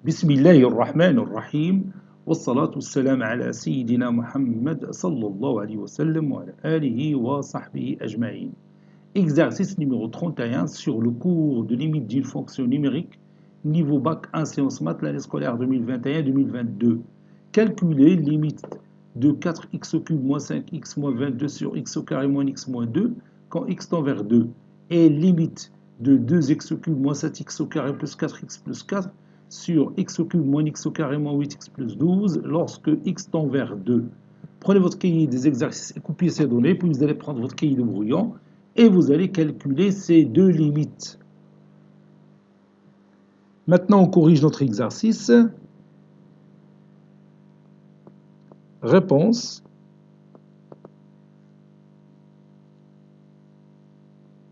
بسم الله الرحمن الرحيم والصلاة والسلام على سيدنا محمد صلى الله عليه وسلم وعلى آله وصحبه أجمعين. Exercice numéro 31 sur le cours de limite d'une fonction numérique, niveau bac 1 sciences maths, l'année scolaire 2021-2022. Calculer limite de 4x au cube moins 5x moins 22 sur x au carré moins x moins 2 quand x tend vers 2. Et limite de 2x au cube moins 7x au carré plus 4x plus 4 sur x au cube moins x au carré moins 8x plus 12 lorsque x tend vers 2. Prenez votre cahier des exercices et copiez ces données, puis vous allez prendre votre cahier de brouillon et vous allez calculer ces deux limites. Maintenant, on corrige notre exercice. Réponse.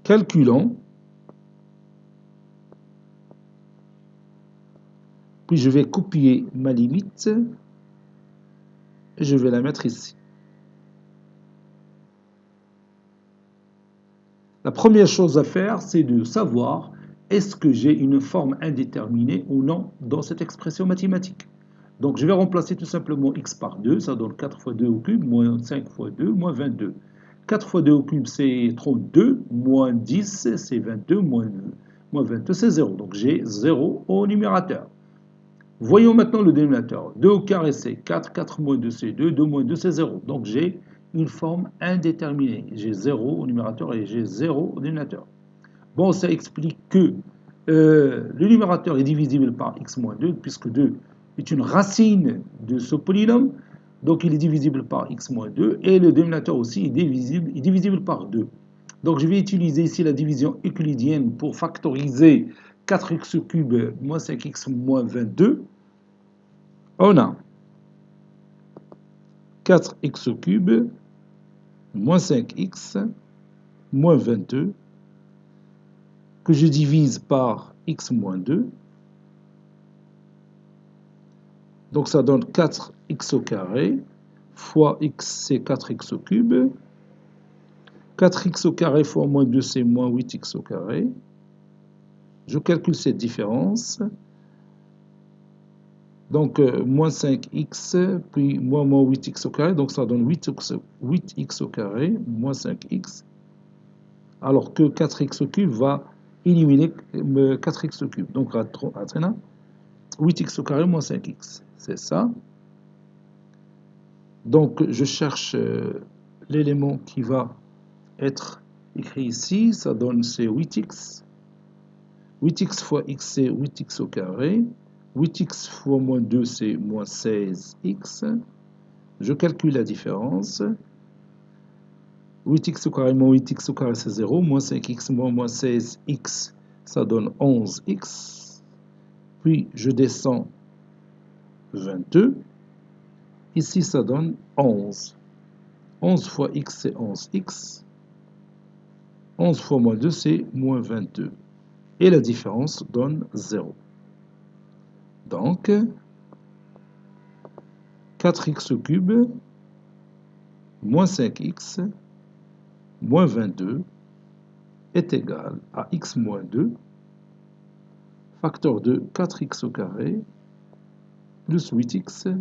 Calculons. Puis je vais copier ma limite et je vais la mettre ici. La première chose à faire, c'est de savoir est-ce que j'ai une forme indéterminée ou non dans cette expression mathématique. Donc je vais remplacer tout simplement x par 2, ça donne 4 fois 2 au cube, moins 5 fois 2, moins 22. 4 fois 2 au cube, c'est 32, moins 10, c'est 22, moins 22, c'est 0. Donc j'ai 0 au numérateur. Voyons maintenant le dénominateur. 2 au carré, c'est 4, 4 moins 2, c'est 2, 2 moins 2, c'est 0. Donc j'ai une forme indéterminée. J'ai 0 au numérateur et j'ai 0 au dénominateur. Bon, ça explique que le numérateur est divisible par x moins 2, puisque 2 est une racine de ce polynôme, donc il est divisible par x moins 2, et le dénominateur aussi est divisible par 2. Donc je vais utiliser ici la division euclidienne pour factoriser 4x au cube moins 5x moins 22. On a 4x au cube moins 5x moins 22 que je divise par x moins 2. Donc ça donne 4x au carré fois x, c'est 4x au cube. 4x au carré fois moins 2, c'est moins 8x au carré. Je calcule cette différence. Donc moins 5x, puis moins 8x au carré. Donc ça donne 8x au carré, moins 5x. Alors que 4x au cube va éliminer 4x au cube. Donc à 8x au carré moins 5x. C'est ça. Donc je cherche l'élément qui va être écrit ici. Ça donne c'est 8x. 8x fois x, c'est 8x au carré. 8x fois moins 2, c'est moins 16x. Je calcule la différence. 8x au carré moins 8x au carré, c'est 0. Moins 5x moins 16x, ça donne 11x. Puis je descends 22. Ici, ça donne 11. 11 fois x, c'est 11x. 11 fois moins 2, c'est moins 22. Et la différence donne 0. Donc, 4x au cube, moins 5x, moins 22, est égal à x moins 2, facteur de 4x au carré, plus 8x,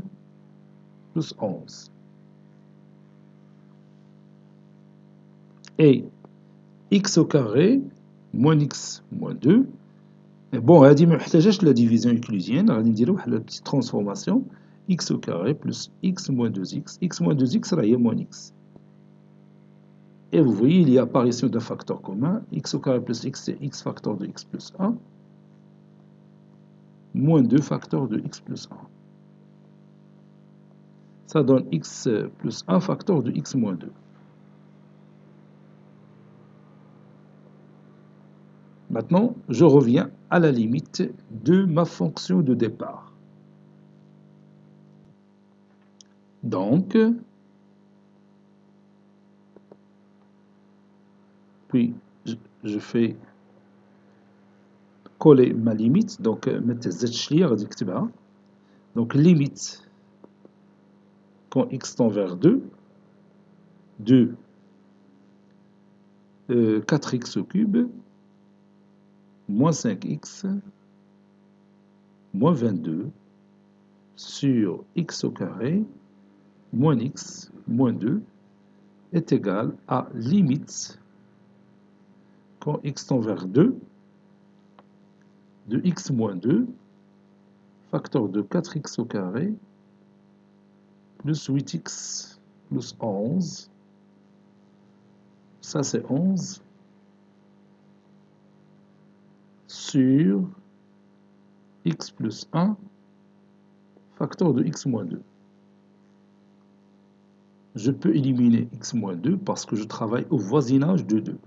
plus 11. Et x au carré, moins x moins 2. Bon, هذه ما محتاجاش la division euclidienne, غادي نديرو واحد la petite transformation. X au carré plus x moins 2x. X moins 2x راه هي moins x. Et vous voyez, il y a apparition d'un facteur commun. X au carré plus x, c'est x facteur de x plus 1. Moins 2 facteur de x plus 1. Ça donne x plus 1 facteur de x moins 2. Maintenant, je reviens à la limite de ma fonction de départ. Donc, puis je fais coller ma limite. Donc, mettez z donc, limite quand x tend vers 2, de 4x au cube, moins 5x, moins 22 sur x au carré moins x moins 2 est égal à limite, quand x tend vers 2, de x moins 2, facteur de 4x au carré, plus 8x plus 11, ça c'est 11, sur x plus 1, facteur de x moins 2. Je peux éliminer x moins 2 parce que je travaille au voisinage de 2.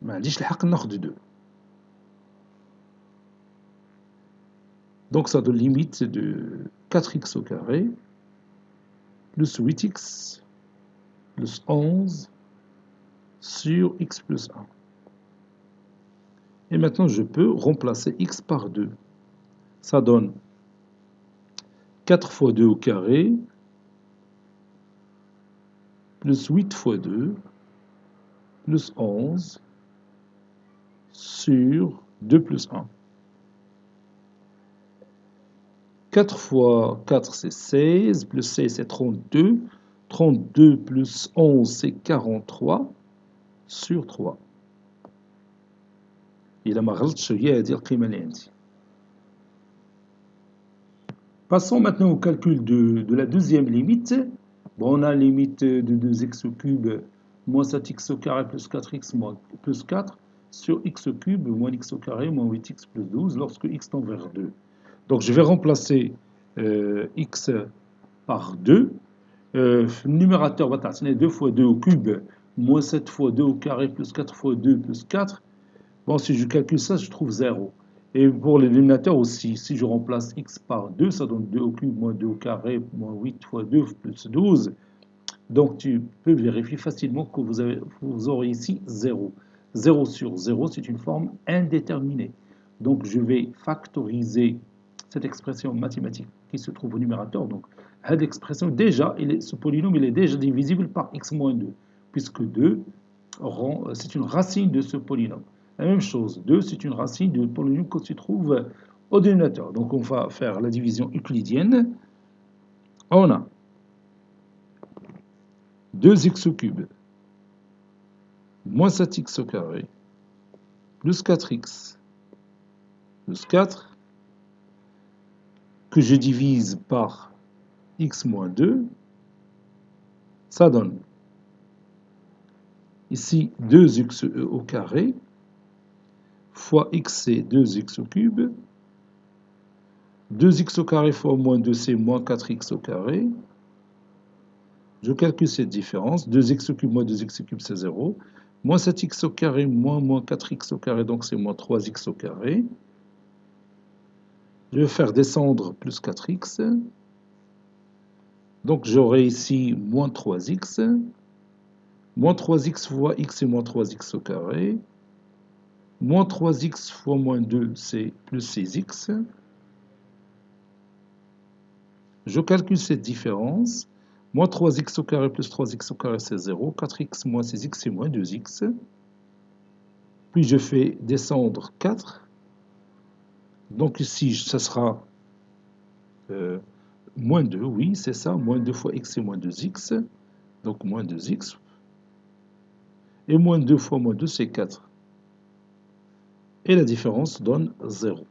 ما عنديش الحق ناخذ 2. Donc ça donne limite de 4x au carré plus 8x plus 11 sur x plus 1. Et maintenant je peux remplacer x par 2. Ça donne 4 fois 2 au carré plus 8 fois 2 plus 11 sur 2 plus 1. 4 fois 4 c'est 16, plus 16 c'est 32, 32 plus 11 c'est 43 sur 3. إلا ما غلطش هي هذه القيمة اللي عندي. Passons maintenant au calcul de la deuxième limite. Bon, on a la limite de 2x au cube moins 7x au carré plus 4x moins plus 4 sur x au cube moins x au carré moins 8x plus 12 lorsque x tend vers 2. Donc je vais remplacer x par 2. Le numérateur va t'assigner 2 fois 2 au cube moins 7 fois 2 au carré plus 4 fois 2 plus 4. Bon, si je calcule ça, je trouve 0. Et pour l'éliminateur aussi, si je remplace x par 2, ça donne 2 au cube moins 2 au carré moins 8 fois 2 plus 12. Donc tu peux vérifier facilement que vous aurez ici 0. 0 sur 0, c'est une forme indéterminée. Donc je vais factoriser cette expression mathématique qui se trouve au numérateur. Donc cette expression, déjà, ce polynôme il est déjà divisible par x moins 2, puisque 2, c'est une racine de ce polynôme. La même chose, 2, c'est une racine du polynôme qui se trouve au dénominateur. Donc on va faire la division euclidienne. On a 2x au cube moins 7x au carré plus 4x plus 4 que je divise par x moins 2, ça donne ici 2x au carré fois x c'est 2x au cube, 2x au carré fois moins 2 c'est moins 4x au carré. Je calcule cette différence, 2x au cube moins 2x au cube c'est 0, moins 7x au carré moins 4x au carré, donc c'est moins 3x au carré. Je vais faire descendre plus 4x, donc j'aurai ici moins 3x, moins 3x fois x c'est moins 3x au carré, moins 3x fois moins 2 c'est plus 6x. Je calcule cette différence, moins 3x au carré plus 3x au carré c'est 0, 4x moins 6x c'est moins 2x. Puis je fais descendre 4. Donc ici, ça sera moins 2, oui, c'est ça. Moins 2 fois x, c'est moins 2x. Donc moins 2x. Et moins 2 fois moins 2, c'est 4. Et la différence donne 0.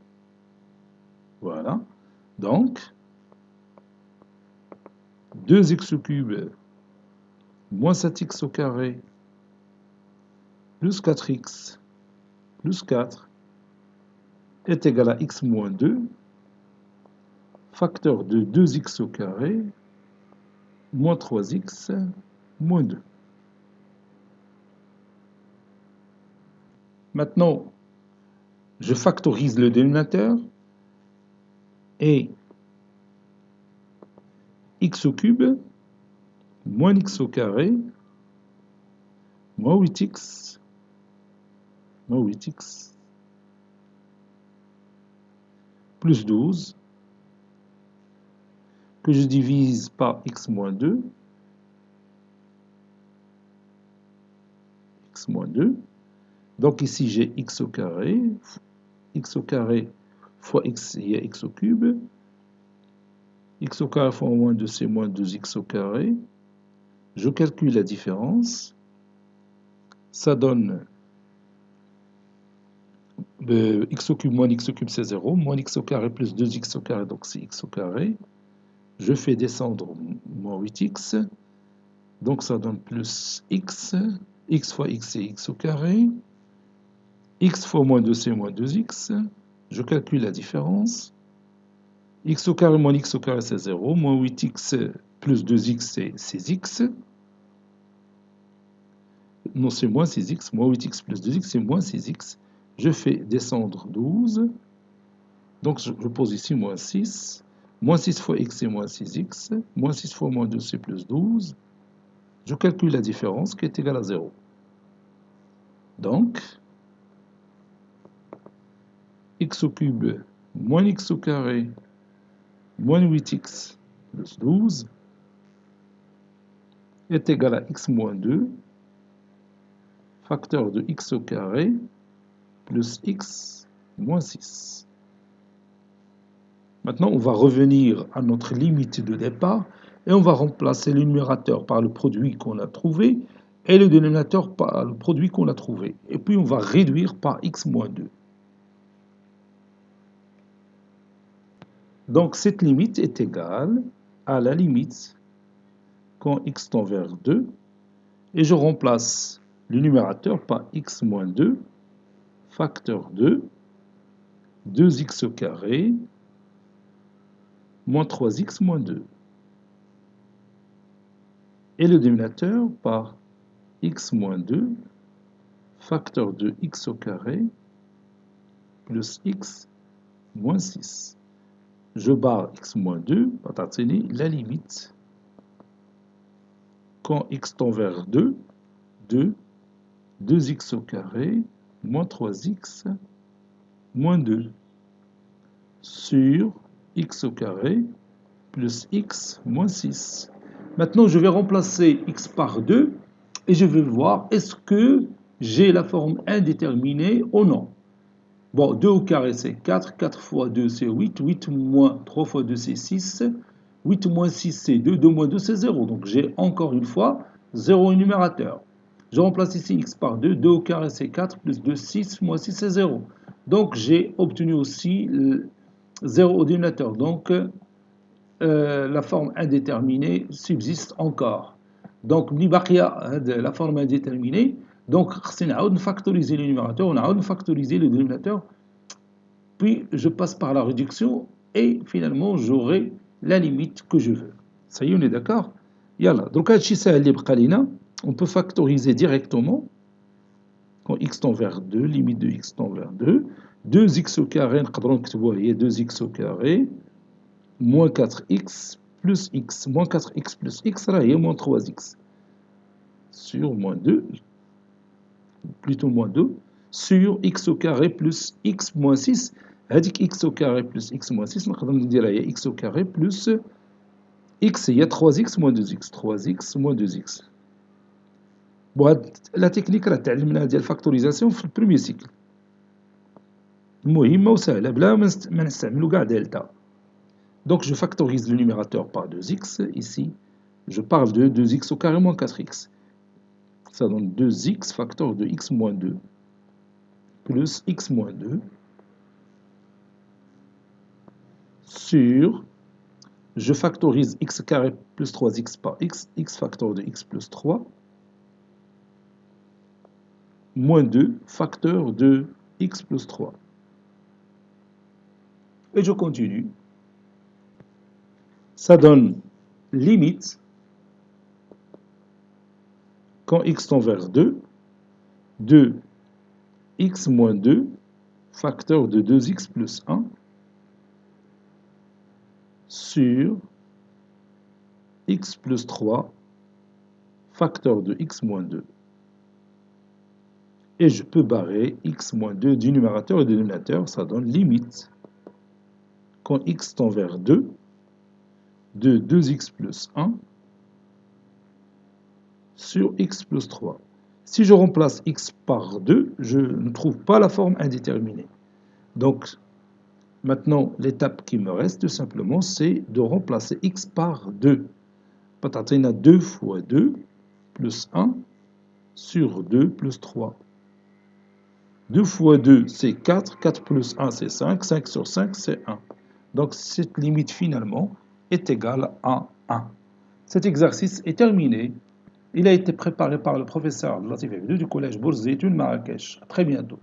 Voilà. Donc, 2x au cube moins 7x au carré plus 4x plus 4 est égal à x moins 2, facteur de 2x au carré moins 3x moins 2. Maintenant, je factorise le dénominateur et x au cube moins x au carré moins 8x plus 12 que je divise par x moins 2, Donc ici j'ai x au carré fois x, il y a x au cube. X au carré fois moins 2, c'est moins 2x au carré. Je calcule la différence. Ça donne x au cube moins x au cube, c'est 0. Moins x au carré plus 2x au carré, donc c'est x au carré. Je fais descendre moins 8x. Donc ça donne plus x. X fois x, c'est x au carré. X fois moins 2, c'est moins 2x. Je calcule la différence. X au carré moins x au carré, c'est 0. Moins 8x plus 2x, c'est 6x. Non, c'est moins 6x. Moins 8x plus 2x, c'est moins 6x. Je fais descendre 12. Donc, je pose ici moins 6. Moins 6 fois x, c'est moins 6x. Moins 6 fois moins 2, c'est plus 12. Je calcule la différence qui est égale à 0. Donc, x au cube moins x au carré moins 8x plus 12 est égal à x moins 2, facteur de x au carré plus x moins 6. Maintenant, on va revenir à notre limite de départ et on va remplacer le numérateur par le produit qu'on a trouvé et le dénominateur par le produit qu'on a trouvé. Et puis, on va réduire par x moins 2. Donc, cette limite est égale à la limite quand x tend vers 2 et je remplace le numérateur par x moins 2 facteur de 2x au carré moins 3x moins 2. Et le dénominateur par x moins 2 facteur de x au carré plus x moins 6. Je barre x moins 2, la limite quand x tend vers 2, 2x au carré moins 3x moins 2 sur x au carré plus x moins 6. Maintenant, je vais remplacer x par 2 et je vais voir est-ce que j'ai la forme indéterminée ou non. Bon, 2 au carré, c'est 4. 4 fois 2, c'est 8. 8 moins 3 fois 2, c'est 6. 8 moins 6, c'est 2. 2 moins 2, c'est 0. Donc, j'ai encore une fois 0 au numérateur. Je remplace ici x par 2. 2 au carré, c'est 4. Plus 2, 6. Moins 6, c'est 0. Donc, j'ai obtenu aussi 0 au dénominateur. Donc, la forme indéterminée subsiste encore. Donc, la forme indéterminée. Donc, on va factoriser le numérateur, on va factoriser le dénominateur. Puis, je passe par la réduction et finalement, j'aurai la limite que je veux. Ça y est, on est d'accord? Yalla. Donc, on peut factoriser directement quand x tend vers 2, limite de x tend vers 2. 2x au carré, on va 2x au carré moins 4x plus x. Moins 4x plus x, là, il y a moins 3x. Sur moins 2, plutôt moins 2, sur x au carré plus x moins 6. هذيك x au carré plus x moins 6, نقدر نديرها هي x au carré plus x, il y a 3x moins 2x. 3x moins 2x. Bon, la technique راه تعلمناها ديال الفاكتوريزاسيون في البريمير سيكل. مهمة وسهلة بلا ما نستعملوا كاع دلتا. Donc je factorise le numérateur par 2x ici. Je parle de 2x au carré moins 4x. Ça donne 2x facteur de x moins 2 plus x moins 2 sur, je factorise x carré plus 3x par x, x facteur de x plus 3, moins 2 facteur de x plus 3. Et je continue. Ça donne limite, quand x tend vers 2, 2x moins 2 facteur de 2x plus 1 sur x plus 3 facteur de x moins 2. Et je peux barrer x moins 2 du numérateur et du dénominateur, ça donne limite quand x tend vers 2 de 2x plus 1 sur x plus 3. Si je remplace x par 2, je ne trouve pas la forme indéterminée. Donc, Maintenant, l'étape qui me reste, tout simplement, c'est de remplacer x par 2. On a 2 fois 2, plus 1, sur 2, plus 3. 2 fois 2, c'est 4. 4 plus 1, c'est 5. 5 sur 5, c'est 1. Donc, cette limite, finalement, est égale à 1. Cet exercice est terminé. Il a été préparé par le professeur Latif Ebdou du collège Bourz Zeytoun Marrakech. À très bientôt.